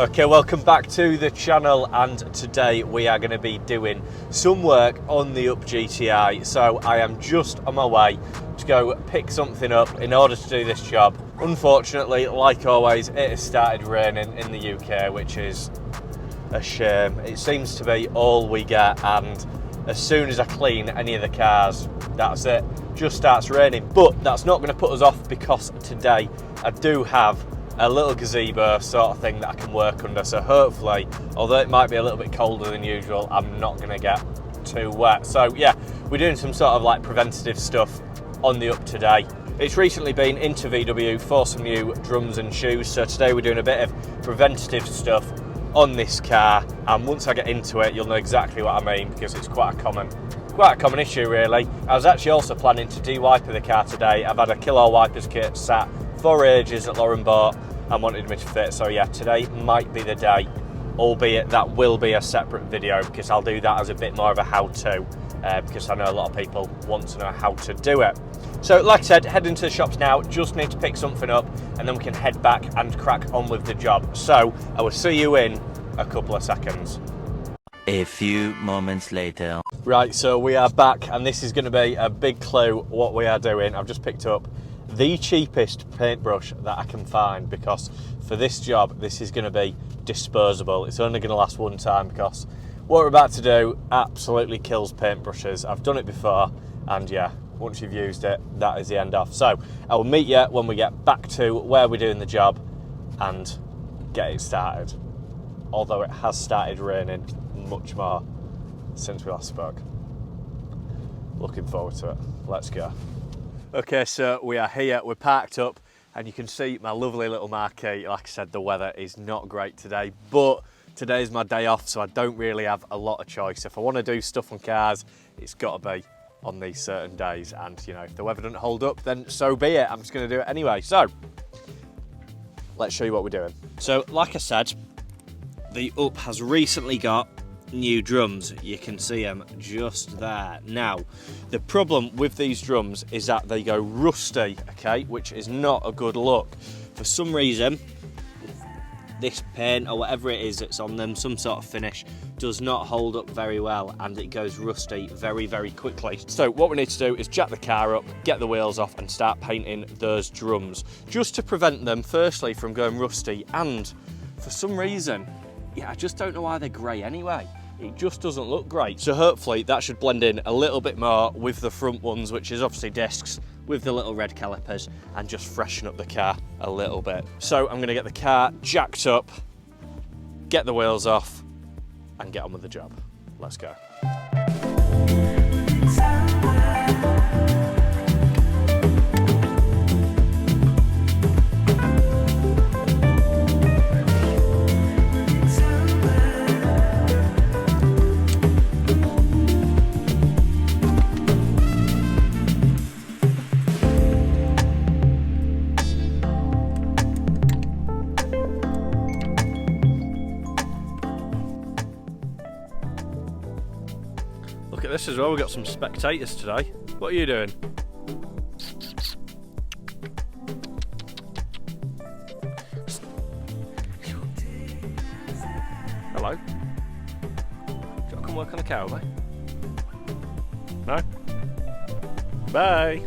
Okay, welcome back to the channel, and today we are going to be doing some work on the UP GTI. So I am just on my way to go pick something up in order to do this job. Unfortunately, like always, it has started raining in the UK, which is a shame. It seems to be all we get, and as soon as I clean any of the cars, that's it, just starts raining. But that's not going to put us off, because today I do have a little gazebo sort of thing that I can work under, so hopefully, although it might be a little bit colder than usual, I'm not going to get too wet. So yeah, we're doing some sort of like preventative stuff on the UP today. It's recently been into VW for some new drums and shoes, so today we're doing a bit of preventative stuff on this car, and once I get into it you'll know exactly what I mean, because it's quite a common issue really. I was actually also planning to de-wiper the car today. I've had a kilo wipers kit sat for ages that Lauren bought and wanted me to fit, so yeah, today might be the day, albeit that will be a separate video, because I'll do that as a bit more of a how-to, because I know a lot of people want to know how to do it. So like I said, heading to the shops now, just need to pick something up and then we can head back and crack on with the job. So I will see you in a couple of seconds. A few moments later. Right, so we are back, and this is going to be a big clue what we are doing. I've just picked up the cheapest paintbrush that I can find, because for this job this is going to be disposable. It's only going to last one time, because what we're about to do absolutely kills paintbrushes. I've done it before, and yeah, once you've used it, that is the end off. So I will meet you when we get back to where we're doing the job and get it started, although it has started raining much more since we last spoke. Looking forward to it. Let's go. Okay, so we are here, we're parked up, and you can see my lovely little marquee. Like I said, the weather is not great today, but today's my day off, so I don't really have a lot of choice. If I want to do stuff on cars, it's got to be on these certain days, and you know, if the weather doesn't hold up, then so be it. I'm just going to do it anyway. So let's show you what we're doing. So like I said, the UP has recently got new drums. You can see them just there. Now, the problem with these drums is that they go rusty, okay, which is not a good look. For some reason, this paint or whatever it is that's on them, some sort of finish, does not hold up very well, and it goes rusty very, very quickly. So what we need to do is jack the car up, get the wheels off, and start painting those drums, just to prevent them, firstly, from going rusty, and for some reason, yeah, I just don't know why they're grey anyway. It just doesn't look great. So hopefully that should blend in a little bit more with the front ones, which is obviously discs with the little red calipers, and just freshen up the car a little bit. So I'm gonna get the car jacked up, get the wheels off, and get on with the job. Let's go. Look at this as well, we've got some spectators today. What are you doing? Hello? Do you want to come work on the car with me? No? Bye!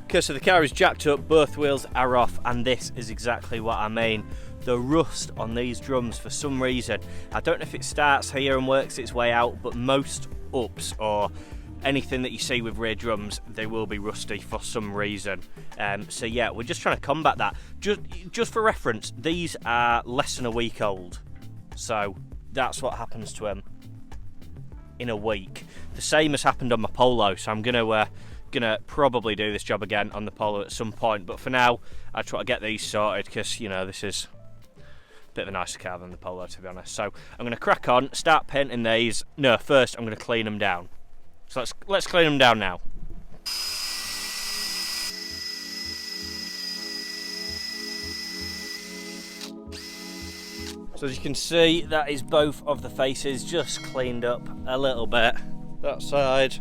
Okay, so the car is jacked up, both wheels are off, and this is exactly what I mean. The rust on these drums, for some reason, I don't know if it starts here and works its way out, but most UPs or anything that you see with rear drums, they will be rusty for some reason. So yeah, we're just trying to combat that. Just for reference, these are less than a week old, so that's what happens to them in a week. The same has happened on my Polo, so I'm gonna probably do this job again on the Polo at some point, but for now I try to get these sorted, because you know, this is bit of a nicer car than the Polo, to be honest. So I'm going to crack on, start painting these. No, first I'm going to clean them down. So let's clean them down now. So as you can see, that is both of the faces just cleaned up a little bit. That side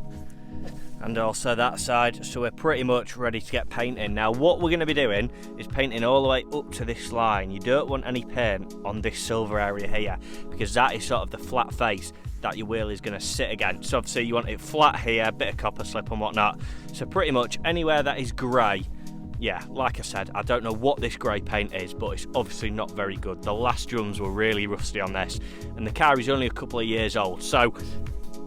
and also that side. So we're pretty much ready to get painting. Now what we're going to be doing is painting all the way up to this line. You don't want any paint on this silver area here, because that is sort of the flat face that your wheel is going to sit against. So obviously you want it flat here, bit of copper slip and whatnot. So pretty much anywhere that is grey, yeah, like I said, I don't know what this grey paint is, but it's obviously not very good. The last drums were really rusty on this, and the car is only a couple of years old. So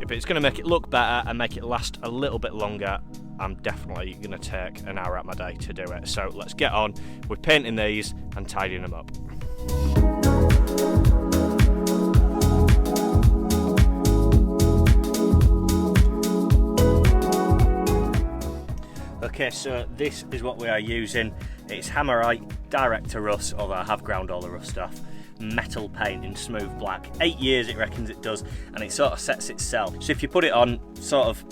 if it's going to make it look better and make it last a little bit longer, I'm definitely going to take an hour out of my day to do it. So let's get on with painting these and tidying them up. Okay, so this is what we are using. It's Hammerite Direct to Rust, although I have ground all the rust off. Metal paint in smooth black. 8 years it reckons it does, and it sort of sets itself. So if you put it on sort of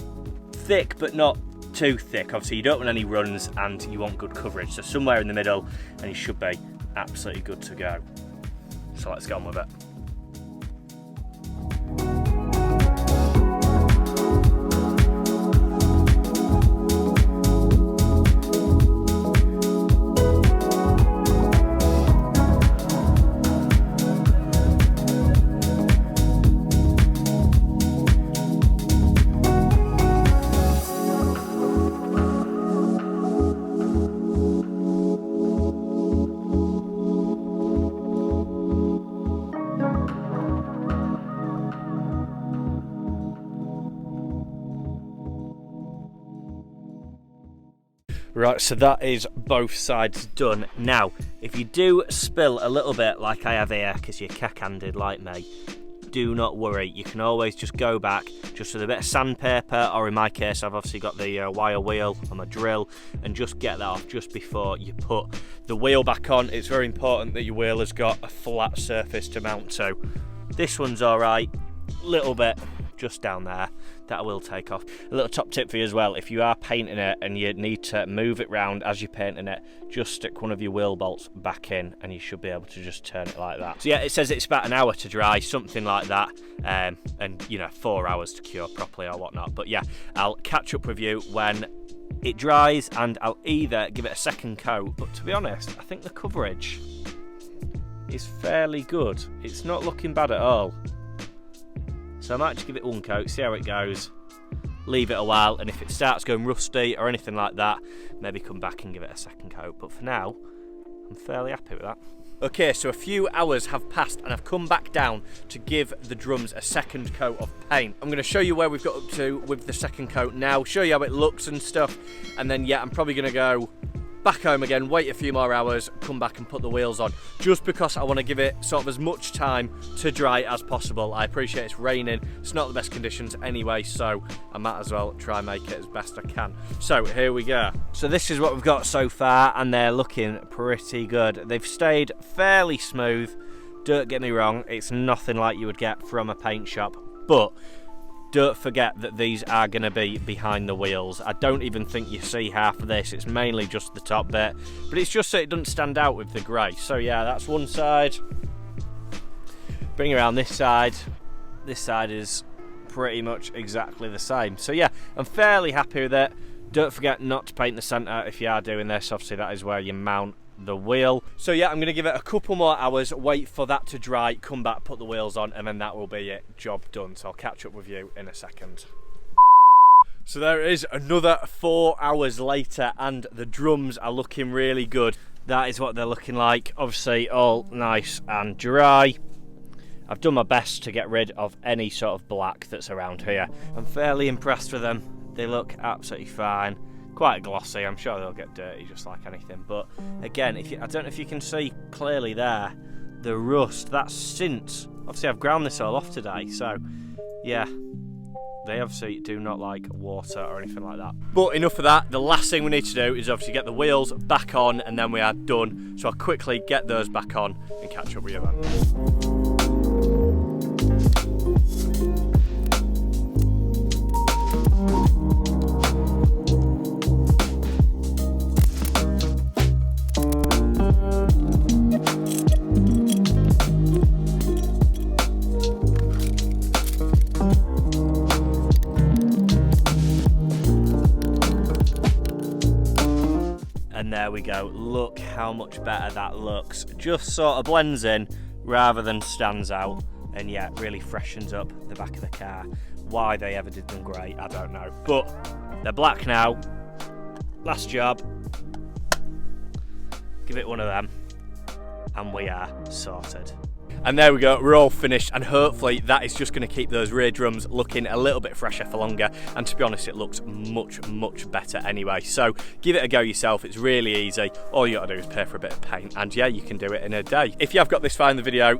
thick but not too thick, obviously you don't want any runs and you want good coverage. So somewhere in the middle and you should be absolutely good to go. So let's get on with it. Right, so that is both sides done. Now, if you do spill a little bit like I have here, because you're cack-handed like me, do not worry. You can always just go back just with a bit of sandpaper, or in my case, I've obviously got the wire wheel on my drill, and just get that off just before you put the wheel back on. It's very important that your wheel has got a flat surface to mount to. This one's all right, little bit just down there that I will take off. A little top tip for you as well: if you are painting it and you need to move it round as you're painting it, just stick one of your wheel bolts back in and you should be able to just turn it like that. So yeah, it says it's about an hour to dry, something like that, and you know, 4 hours to cure properly or whatnot. But yeah, I'll catch up with you when it dries, and I'll either give it a second coat, but to be honest, I think the coverage is fairly good. It's not looking bad at all. So I might just give it one coat, see how it goes, leave it a while, and if it starts going rusty or anything like that, maybe come back and give it a second coat. But for now, I'm fairly happy with that. Okay, so a few hours have passed and I've come back down to give the drums a second coat of paint. I'm going to show you where we've got up to with the second coat now, show you how it looks and stuff, and then yeah, I'm probably going to go back home again, wait a few more hours, come back and put the wheels on, just because I want to give it sort of as much time to dry as possible. I appreciate it's raining, it's not the best conditions anyway, so I might as well try and make it as best I can. So here we go. So this is what we've got so far, and they're looking pretty good. They've stayed fairly smooth, don't get me wrong, it's nothing like you would get from a paint shop, but don't forget that these are going to be behind the wheels. I don't even think you see half of this, it's mainly just the top bit, but it's just so it doesn't stand out with the grey. So yeah, that's one side. Bring around this side is pretty much exactly the same. So yeah, I'm fairly happy with it. Don't forget not to paint the centre if you are doing this, obviously that is where you mount the wheel. So yeah, I'm going to give it a couple more hours, wait for that to dry, come back, put the wheels on, and then that will be it, job done. So I'll catch up with you in a second. So there it is, another 4 hours later, and the drums are looking really good. That is what they're looking like, obviously all nice and dry. I've done my best to get rid of any sort of black that's around here. I'm fairly impressed with them, they look absolutely fine. Quite glossy, I'm sure they'll get dirty just like anything, but again, I don't know if you can see clearly there, the rust, that's since, obviously I've ground this all off today, so yeah, they obviously do not like water or anything like that. But enough of that. The last thing we need to do is obviously get the wheels back on, and then we are done. So I'll quickly get those back on and catch up with you then. And there we go, look how much better that looks. Just sort of blends in rather than stands out, and yeah, really freshens up the back of the car. Why they ever did them grey, I don't know. But they're black now. Last job. Give it one of them, and we are sorted. And there we go, we're all finished, and hopefully that is just going to keep those rear drums looking a little bit fresher for longer, and to be honest, it looks much better anyway. So give it a go yourself, it's really easy. All you got to do is pay for a bit of paint, and yeah, you can do it in a day. If you have got this far in the video,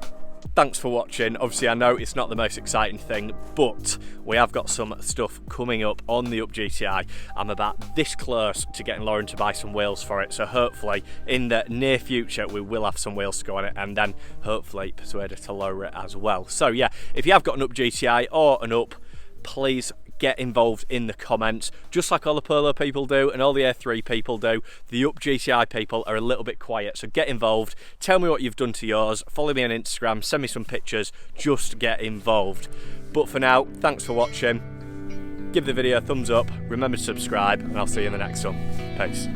thanks for watching. Obviously I know it's not the most exciting thing, but we have got some stuff coming up on the UP GTI. I'm about this close to getting Lauren to buy some wheels for it, so hopefully in the near future we will have some wheels to go on it, and then hopefully persuade her to lower it as well. So yeah, if you have got an UP GTI or an UP, please get involved in the comments, just like all the Polo people do and all the A3 people do. The UP GTI people are a little bit quiet, so get involved, tell me what you've done to yours, follow me on Instagram, send me some pictures, just get involved. But for now, thanks for watching, give the video a thumbs up, remember to subscribe, and I'll see you in the next one. Peace.